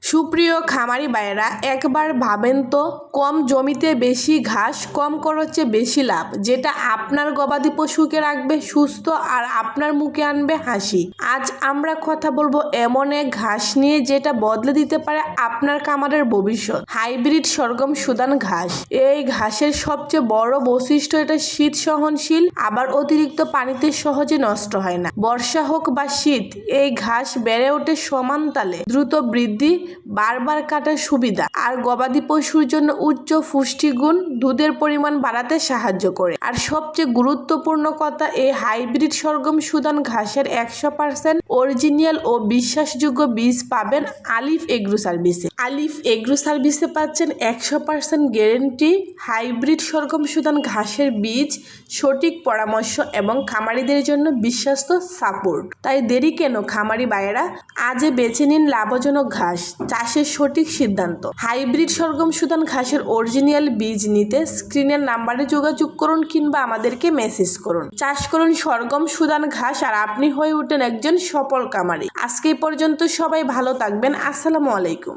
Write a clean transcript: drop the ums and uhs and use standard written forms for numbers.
সুপ্রিয় খামারি ভাইয়েরা, একবার ভাবেন তো, কম জমিতে বেশি ঘাস, কম খরচে বেশি লাভ, যেটা আপনার গবাদি পশুকে রাখবে সুস্থ আর আপনার মুখে আনবে হাসি। আজ আমরা কথা বলবো এমন এক ঘাস নিয়ে যেটা বদলে দিতে পারে আপনার খামারের ভবিষ্যৎ। হাইব্রিড সরগম সুদান ঘাস। এই ঘাসের সবচেয়ে বড় বৈশিষ্ট্য, এটা শীত সহনশীল, আবার অতিরিক্ত পানিতে সহজে নষ্ট হয় না। বর্ষা হোক বা শীত, এই ঘাস বেড়ে ওঠে সমান তালে, দ্রুত বৃদ্ধি, বারবার কাটার সুবিধা, আর গবাদি পশুর জন্য উচ্চ পুষ্টিগুণ, দুধের পরিমাণ বাড়াতে সাহায্য করে। আর সবচেয়ে গুরুত্বপূর্ণ কথা, এই হাইব্রিড সরগম সুদান ঘাসের 100% অরিজিনাল ও বিশ্বাসযোগ্য বীজ পাবেন আলিফ এগ্রো সার্ভিসে। আলিফ এগ্রো সার্ভিসে পাচ্ছেন 100% গ্যারেন্টি হাইব্রিড সরগম সুদান ঘাসের বীজ, সঠিক পরামর্শ এবং খামারিদের জন্য বিশ্বস্ত সাপোর্ট। তাই দেরি কেন খামারি ভাইয়েরা, আজই বেছে নিন লাভজনক ঘাস, চাষের সঠিক সিদ্ধান্ত। হাইব্রিড সরগম সুদান ঘাসের অরিজিনাল বীজ নিতে স্ক্রিনের নাম্বারে যোগাযোগ করুন কিংবা আমাদেরকে মেসেজ করুন। চাষ করুন সরগম সুদান ঘাস আর আপনি হয়ে উঠেন একজন সফল খামারি। আজকে পর্যন্ত সবাই ভালো থাকবেন। আসসালামু আলাইকুম।